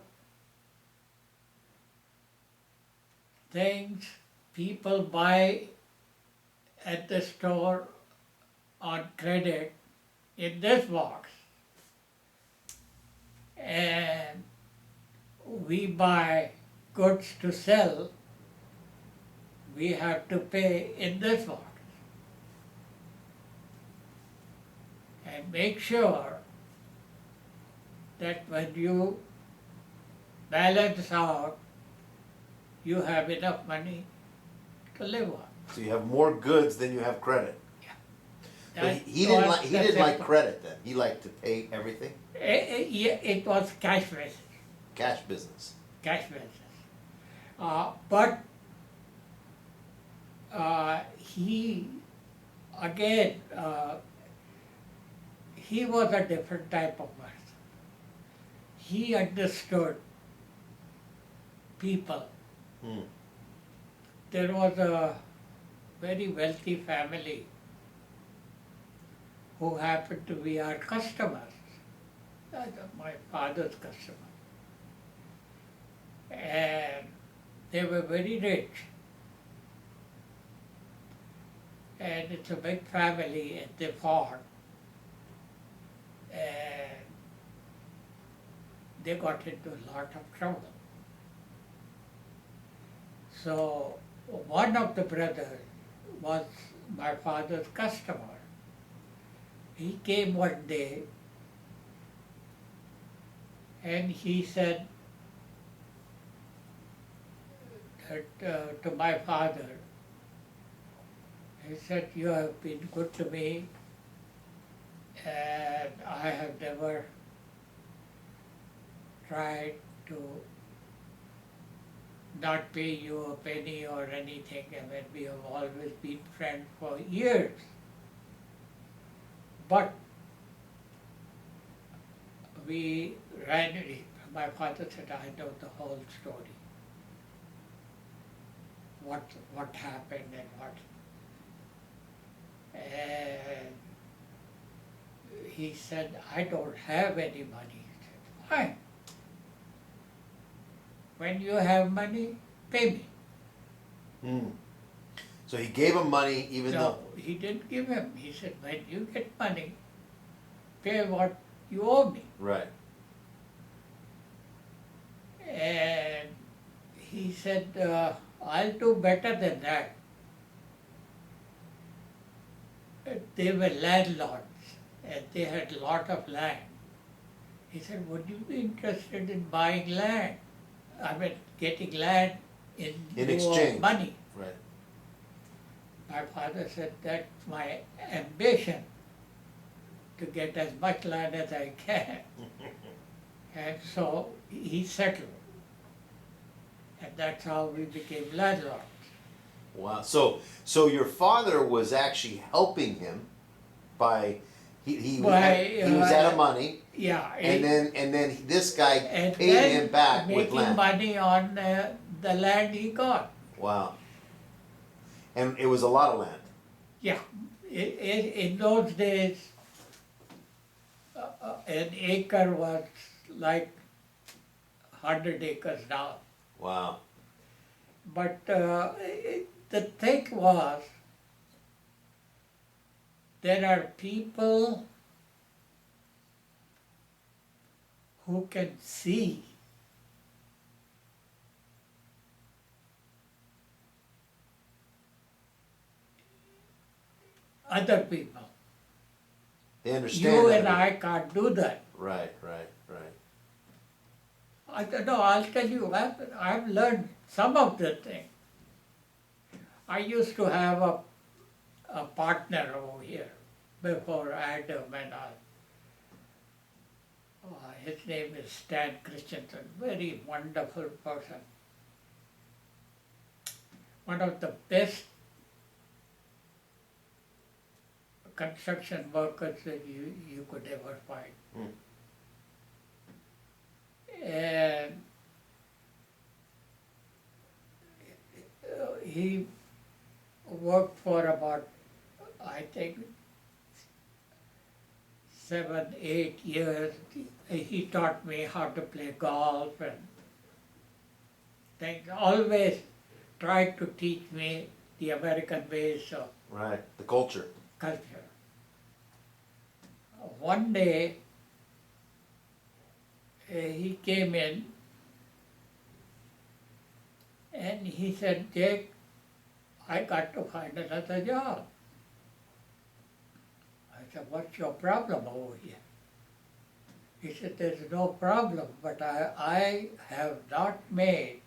Speaker 3: things people buy at the store on credit in this box, and we buy goods to sell, we have to pay in this box. And make sure that when you balance out, you have enough money to live on.
Speaker 2: So you have more goods than you have credit. But he didn't like credit then. He liked to pay everything.
Speaker 3: Yeah, it was cash basis.
Speaker 2: Cash business.
Speaker 3: Cash basis. But he, again, he was a different type of person. He understood people. There was a very wealthy family who happened to be our customers, my father's customers. And they were very rich. And it's a big family, and they fought. And they got into a lot of trouble. So one of the brothers was my father's customer. He came one day and he said that, to my father, he said, you have been good to me and I have never tried to not pay you a penny or anything. I mean, we have always been friends for years. But we ran, my father said, I know the whole story. What happened and what. And he said, I don't have any money. He said, fine. When you have money, pay me.
Speaker 2: Hmm. So he gave him money even
Speaker 3: No,
Speaker 2: though.
Speaker 3: he didn't give him. He said, when you get money, pay what you owe me.
Speaker 2: Right.
Speaker 3: And he said, I'll do better than that. They were landlords and they had a lot of land. He said, would you be interested in buying land? I mean, getting land in lieu
Speaker 2: exchange.
Speaker 3: of money.
Speaker 2: Right.
Speaker 3: My father said, that's my ambition, to get as much land as I can. And so he settled. And that's how we became landlords.
Speaker 2: Wow. So your father was actually helping him by he was out of money,
Speaker 3: Yeah.
Speaker 2: and then this guy
Speaker 3: and
Speaker 2: paid
Speaker 3: then
Speaker 2: him back with
Speaker 3: making
Speaker 2: land.
Speaker 3: money on the land he got.
Speaker 2: Wow. And it was a lot of land.
Speaker 3: Yeah. In those days, an acre was like 100 acres now.
Speaker 2: Wow.
Speaker 3: But the thing was, there are people who can see other people.
Speaker 2: They understand
Speaker 3: You
Speaker 2: that.
Speaker 3: and I can't do that.
Speaker 2: Right.
Speaker 3: I don't know, I'll tell you, I've learned some of the things. I used to have a partner over here before Adam and I. His name is Stan Christensen, very wonderful person. One of the best construction workers that you could ever find.
Speaker 2: Hmm.
Speaker 3: And he worked for about, I think, 7, 8 years. He taught me how to play golf and things. Always tried to teach me the American ways of
Speaker 2: Right. The culture.
Speaker 3: culture. One day, he came in and he said, Jake, I got to find another job. I said, what's your problem over here? He said, there's no problem, but I have not made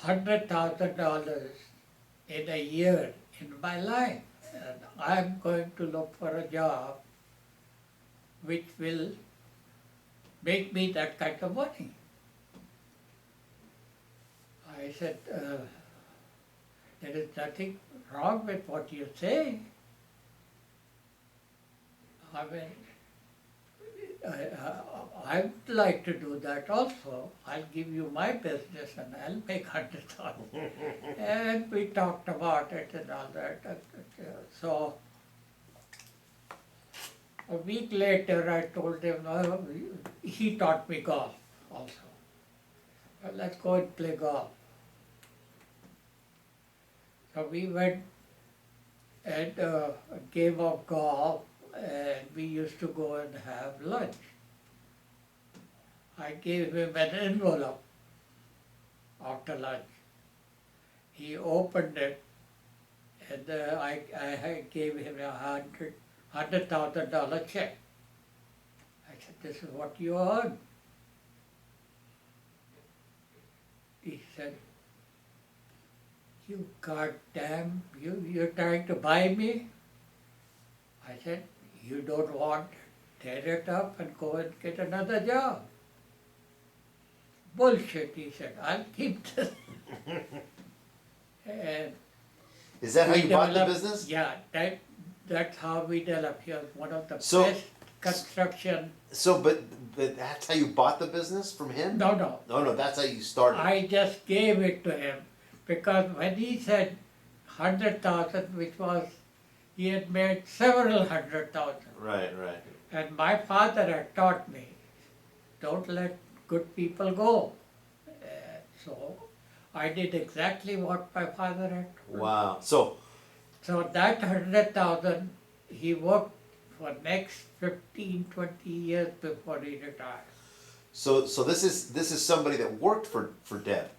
Speaker 3: $100,000 in a year in my life. And I'm going to look for a job which will make me that kind of money. I said, there is nothing wrong with what you say. I mean, I'd like to do that also. I'll give you my business and I'll make 100,000. And we talked about it and all that. So a week later, I told him, he taught me golf also. Well, let's go and play golf. So we went at a game of golf and we used to go and have lunch. I gave him an envelope after lunch. He opened it and I gave him $100,000 check. I said, this is what you earn. He said, you goddamn, you're trying to buy me? I said, you don't want, tear it up and go and get another job. Bullshit, he said, I'll keep this. And
Speaker 2: Is that how
Speaker 3: we
Speaker 2: you bought the
Speaker 3: developed-
Speaker 2: business?
Speaker 3: Yeah, that's how we developed. He was one of the
Speaker 2: So-
Speaker 3: best construction.
Speaker 2: So, but that's how you bought the business from him?
Speaker 3: No, no,
Speaker 2: No, that's how you started.
Speaker 3: I just gave it to him because when he said 100,000, which was, he had made several 100,000.
Speaker 2: Right.
Speaker 3: And my father had taught me, don't let good people go. So I did exactly what my father had told me.
Speaker 2: Wow. So,
Speaker 3: So that 100,000, he worked for next 15, 20 years before he retired.
Speaker 2: so this is somebody that worked for Deb,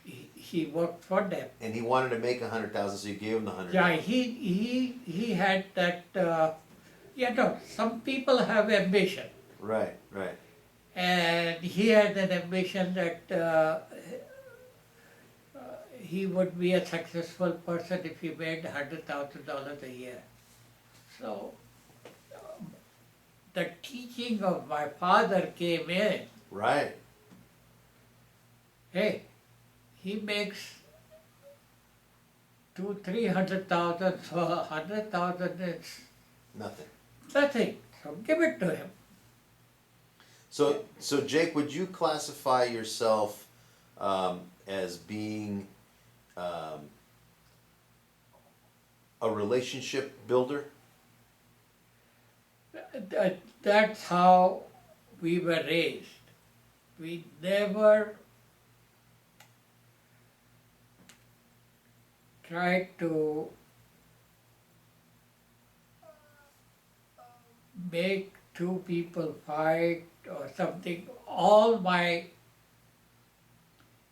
Speaker 3: He worked for them.
Speaker 2: and he wanted to make 100,000, so you gave him the 100.
Speaker 3: Yeah, he had that, some people have ambition.
Speaker 2: Right.
Speaker 3: And he had an ambition that he would be a successful person if he made $100,000 a year. So the teaching of my father came in.
Speaker 2: Right.
Speaker 3: Hey, he makes 200,000-300,000, so 100,000 is
Speaker 2: Nothing.
Speaker 3: nothing. So give it to him.
Speaker 2: So Jake, would you classify yourself as being a relationship builder?
Speaker 3: That's how we were raised. We never tried to make two people fight or something. All my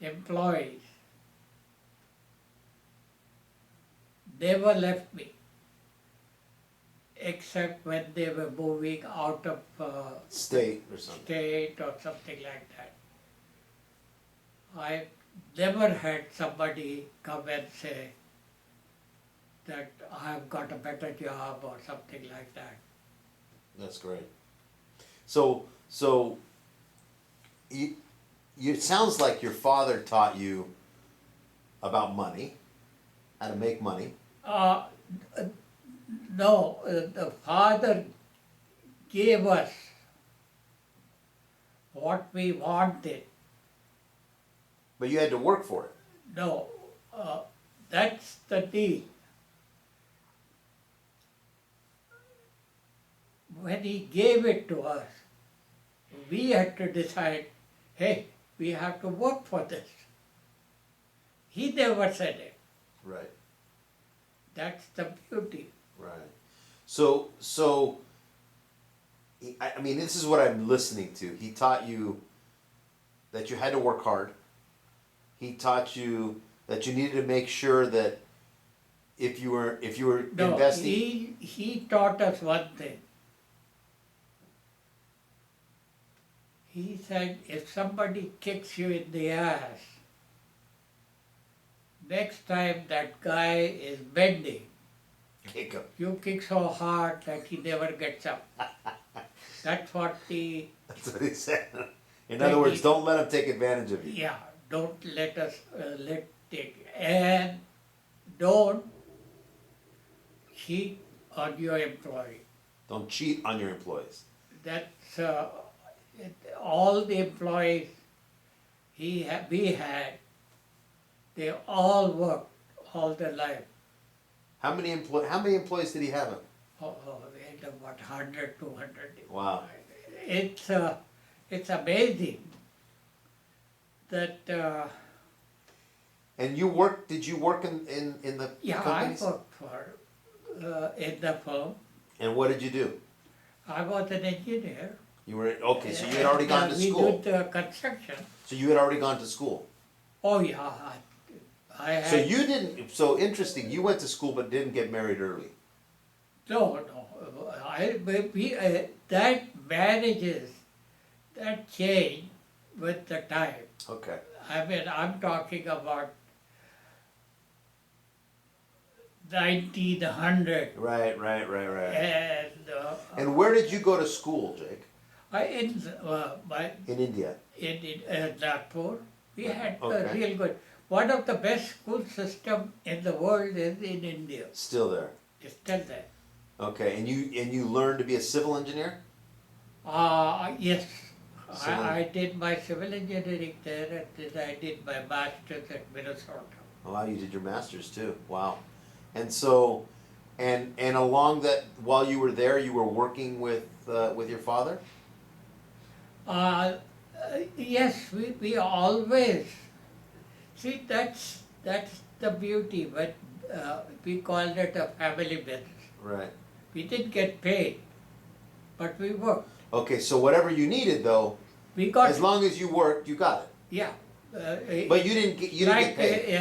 Speaker 3: employees never left me, except when they were moving out of
Speaker 2: State or something.
Speaker 3: state or something like that. I never had somebody come and say that I've got a better job or something like that.
Speaker 2: That's great. So it sounds like your father taught you about money, how to make money.
Speaker 3: No, the father gave us what we wanted.
Speaker 2: But you had to work for it.
Speaker 3: No, that's the deal. When he gave it to us, we had to decide, hey, we have to work for this. He never said it.
Speaker 2: Right.
Speaker 3: That's the beauty.
Speaker 2: Right. So I mean, this is what I'm listening to. He taught you that you had to work hard. He taught you that you needed to make sure that if you were
Speaker 3: No,
Speaker 2: investing.
Speaker 3: he taught us one thing. He said, if somebody kicks you in the ass, next time that guy is bending,
Speaker 2: Kick him.
Speaker 3: you kick so hard that he never gets up. That's what
Speaker 2: That's what he said. In other words, don't let him take advantage of you.
Speaker 3: yeah, don't let us take, and don't cheat on your employee.
Speaker 2: Don't cheat on your employees.
Speaker 3: That's all the employees we had, they all worked all their life.
Speaker 2: How many employees did he have?
Speaker 3: We had about 100, 200.
Speaker 2: Wow.
Speaker 3: It's amazing that,
Speaker 2: And you worked? Did you work in the
Speaker 3: yeah,
Speaker 2: companies?
Speaker 3: I worked for, in the firm.
Speaker 2: And what did you do?
Speaker 3: I was an engineer.
Speaker 2: You were okay. So you had already gone to school.
Speaker 3: We did construction.
Speaker 2: So you had already gone to school.
Speaker 3: Oh yeah, I had.
Speaker 2: So you didn't. So interesting. You went to school but didn't get married early.
Speaker 3: No, that marriages, that changed with the time.
Speaker 2: Okay.
Speaker 3: I mean, I'm talking about 1900.
Speaker 2: Right.
Speaker 3: And
Speaker 2: And where did you go to school, Jake?
Speaker 3: in
Speaker 2: In India.
Speaker 3: Nagpur, we had a
Speaker 2: Okay.
Speaker 3: real good. One of the best school system in the world is in India.
Speaker 2: Still there.
Speaker 3: It's still there.
Speaker 2: Okay. And you learned to be a civil engineer?
Speaker 3: Yes.
Speaker 2: Civil-
Speaker 3: I did my civil engineering there, and then I did my master's at Minnesota.
Speaker 2: Oh, wow, you did your master's too. Wow. And so, and along that, while you were there, you were working with your father.
Speaker 3: Yes, we always see that's the beauty, but we called it a family business.
Speaker 2: Right.
Speaker 3: We didn't get paid, but we worked.
Speaker 2: Okay. So whatever you needed, though,
Speaker 3: We got
Speaker 2: as long as you worked, you got it.
Speaker 3: yeah.
Speaker 2: But you didn't get paid.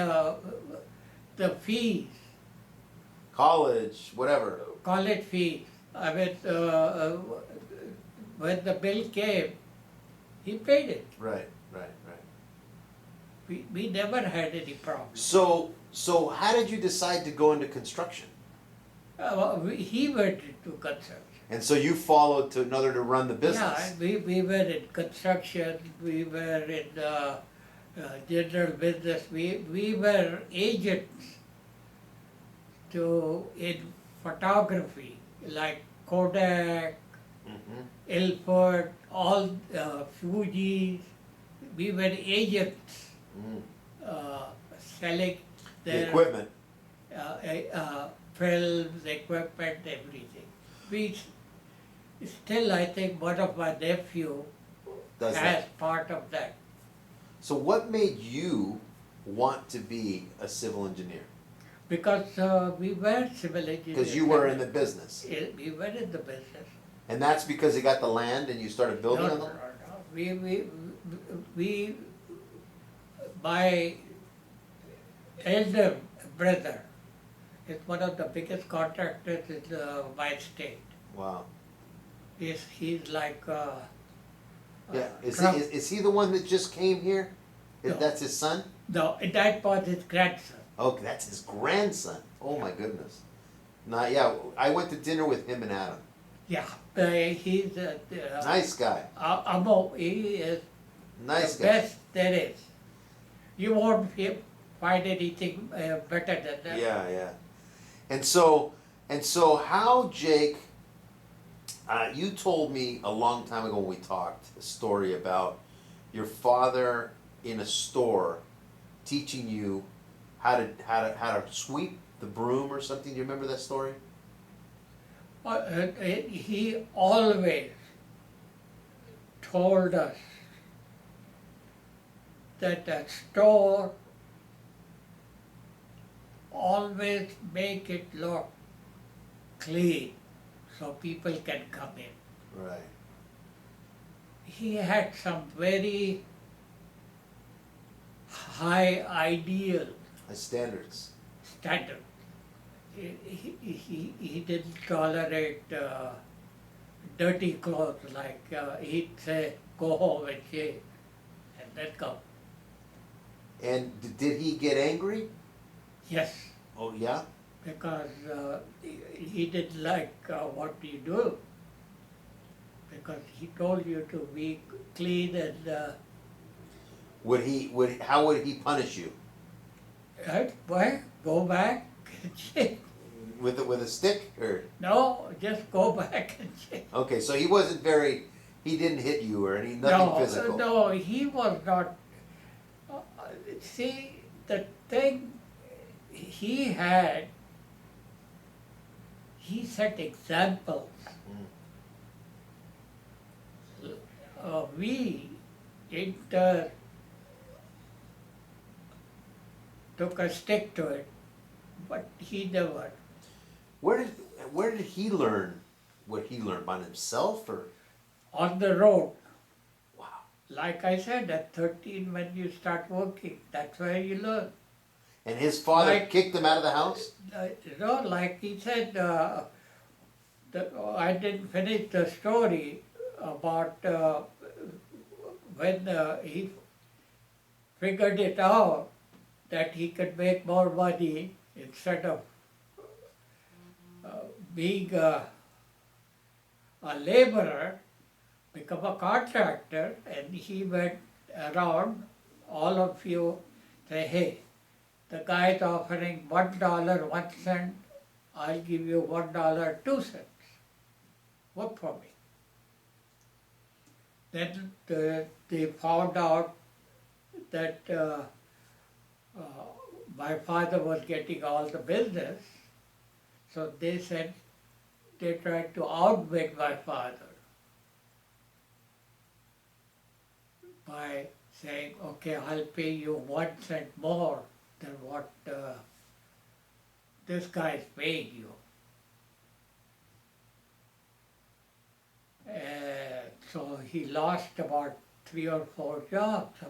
Speaker 3: The fees,
Speaker 2: College, whatever.
Speaker 3: college fees. I mean, when the bill came, he paid it.
Speaker 2: Right.
Speaker 3: We never had any problem.
Speaker 2: So how did you decide to go into construction?
Speaker 3: He went into construction.
Speaker 2: And so you followed to another to run the business.
Speaker 3: Yeah, we were in construction, we were in general business, we were agents in photography, like Kodak,
Speaker 2: Mhm.
Speaker 3: Ilford, all Fuji's. We were agents
Speaker 2: Mm.
Speaker 3: selling
Speaker 2: The
Speaker 3: their
Speaker 2: equipment.
Speaker 3: films, equipment, everything. We still, I think, one of my nephew
Speaker 2: Does
Speaker 3: has
Speaker 2: that.
Speaker 3: part of that.
Speaker 2: So what made you want to be a civil engineer?
Speaker 3: Because we were civil engineers.
Speaker 2: Because you were in the business.
Speaker 3: We were in the business.
Speaker 2: And that's because you got the land and you started building
Speaker 3: No,
Speaker 2: on
Speaker 3: no,
Speaker 2: them?
Speaker 3: no. We, my elder brother is one of the biggest contractors in my state.
Speaker 2: Wow.
Speaker 3: He's like
Speaker 2: Yeah.
Speaker 3: Trump.
Speaker 2: Is he the one that just came here?
Speaker 3: No.
Speaker 2: That's his son?
Speaker 3: No, that was his grandson.
Speaker 2: Oh, that's his grandson. Oh my goodness. Yeah, I went to dinner with him and Adam.
Speaker 3: Yeah, he's
Speaker 2: Nice guy.
Speaker 3: Amo. He is
Speaker 2: Nice
Speaker 3: the
Speaker 2: guy.
Speaker 3: best there is. You won't find anything better than that.
Speaker 2: Yeah. And so how, Jake, you told me a long time ago when we talked a story about your father in a store teaching you how to sweep the broom or something. Do you remember that story?
Speaker 3: He always told us that the store always make it look clean so people can come in.
Speaker 2: Right.
Speaker 3: He had some very high ideal
Speaker 2: Standards.
Speaker 3: standard. He didn't tolerate dirty clothes, like he'd say, go home and shave, and then come.
Speaker 2: And did he get angry?
Speaker 3: Yes,
Speaker 2: Oh yeah.
Speaker 3: because he didn't like what you do, because he told you to be clean and
Speaker 2: How would he punish you?
Speaker 3: well, go back and shave.
Speaker 2: With a stick or?
Speaker 3: No, just go back and shave.
Speaker 2: Okay, so he didn't hit you or nothing physical.
Speaker 3: No, he was not. See, the thing he had, he set examples. We in turn took a stick to it, but he never.
Speaker 2: Where did he learn what he learned by himself or?
Speaker 3: On the road.
Speaker 2: Wow.
Speaker 3: Like I said, at 13 when you start working, that's where you learn.
Speaker 2: And his father
Speaker 3: Like-
Speaker 2: kicked him out of the house?
Speaker 3: Like he said, I didn't finish the story about when he figured it out that he could make more money instead of being a laborer, become a contractor, and he went around, all of you say, hey, the guy is offering $1, 1 cent, I'll give you $1, 2 cents. Work for me. Then they found out that my father was getting all the business, so they said they tried to outbid my father by saying, okay, I'll pay you 1 cent more than what this guy is paying you. So he lost about 3 or 4 jobs. So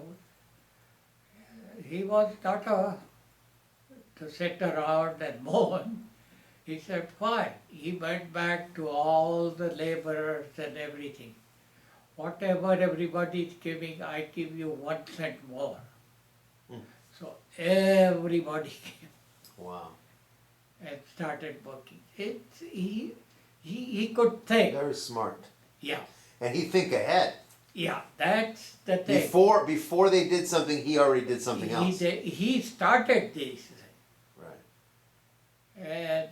Speaker 3: he was not to sit around and mourn. He said, fine. He went back to all the laborers and everything. Whatever everybody is giving, I give you 1 cent more. So everybody came.
Speaker 2: Wow.
Speaker 3: And started working. He could think.
Speaker 2: Very smart.
Speaker 3: Yeah.
Speaker 2: And he'd think ahead.
Speaker 3: Yeah, that's the thing.
Speaker 2: Before they did something, he already did something else.
Speaker 3: He started this.
Speaker 2: Right.
Speaker 3: And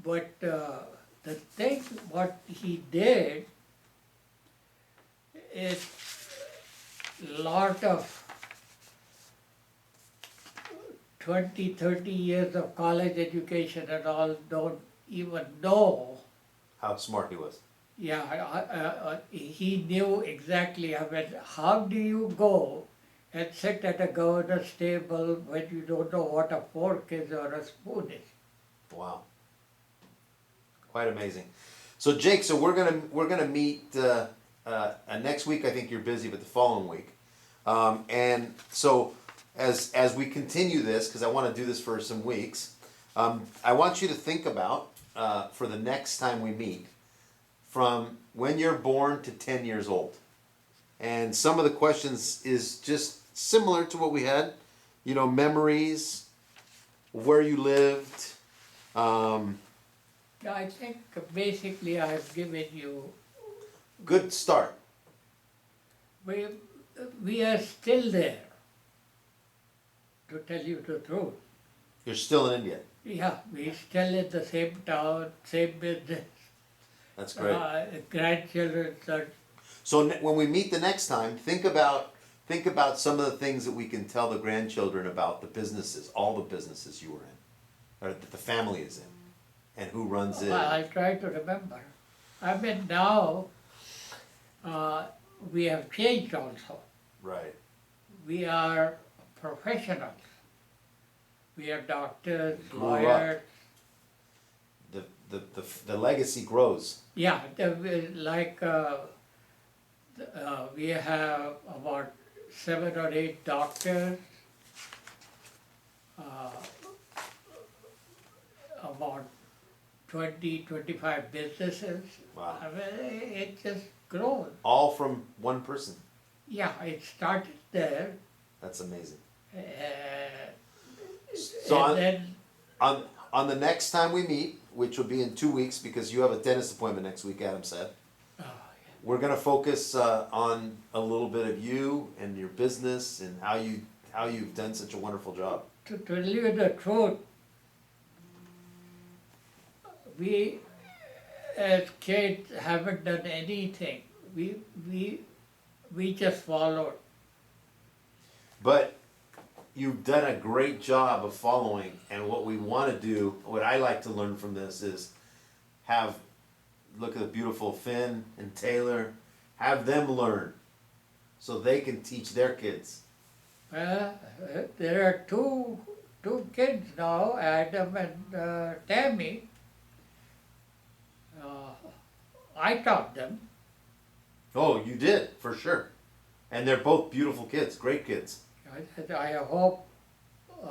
Speaker 3: but the thing what he did is lot of 20, 30 years of college education and all don't even know.
Speaker 2: How smart he was.
Speaker 3: Yeah, he knew exactly. I mean, how do you go and sit at a governor's table when you don't know what a fork is or a spoon is?
Speaker 2: Wow. Quite amazing. So Jake, so we're gonna meet next week. I think you're busy, but the following week. And so as we continue this, because I want to do this for some weeks, I want you to think about for the next time we meet, from when you're born to 10 years old. And some of the questions is just similar to what we had, you know, memories, where you lived.
Speaker 3: I think basically I've given you,
Speaker 2: Good start.
Speaker 3: we are still there, to tell you the truth.
Speaker 2: You're still in India.
Speaker 3: Yeah, we're still in the same town, same business.
Speaker 2: That's great.
Speaker 3: Grandchildren are.
Speaker 2: So when we meet the next time, think about some of the things that we can tell the grandchildren about the businesses, all the businesses you were in, or that the family is in, and who runs it.
Speaker 3: Well, I'll try to remember. I mean, now we have changed also.
Speaker 2: Right.
Speaker 3: We are professionals. We are doctors,
Speaker 2: Grew up.
Speaker 3: lawyers.
Speaker 2: The legacy grows.
Speaker 3: Yeah, we have about 7 or 8 doctors, about 20, 25 businesses.
Speaker 2: Wow.
Speaker 3: I mean, it just grows.
Speaker 2: All from one person.
Speaker 3: Yeah, it started there.
Speaker 2: That's amazing.
Speaker 3: Uh,
Speaker 2: So
Speaker 3: and then,
Speaker 2: on the next time we meet, which will be in 2 weeks, because you have a dentist appointment next week, Adam said.
Speaker 3: oh,
Speaker 2: We're gonna focus on a little bit of you and your business and how you've done such a wonderful job.
Speaker 3: to tell you the truth, we as kids haven't done anything. We just followed.
Speaker 2: But you've done a great job of following, and what we want to do, what I like to learn from this is look at the beautiful Finn and Taylor, have them learn so they can teach their kids.
Speaker 3: There are two kids now, Adam and Tammy. I taught them.
Speaker 2: Oh, you did, for sure. And they're both beautiful kids, great kids.
Speaker 3: I hope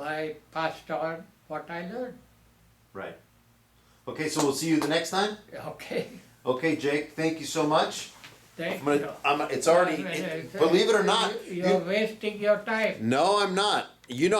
Speaker 3: I passed on what I learned.
Speaker 2: Right. Okay, so we'll see you the next time?
Speaker 3: Okay.
Speaker 2: Okay, Jake, thank you so much.
Speaker 3: Thank
Speaker 2: I'm gonna, it's already, believe it or not.
Speaker 3: You're wasting your time.
Speaker 2: No, I'm not. You know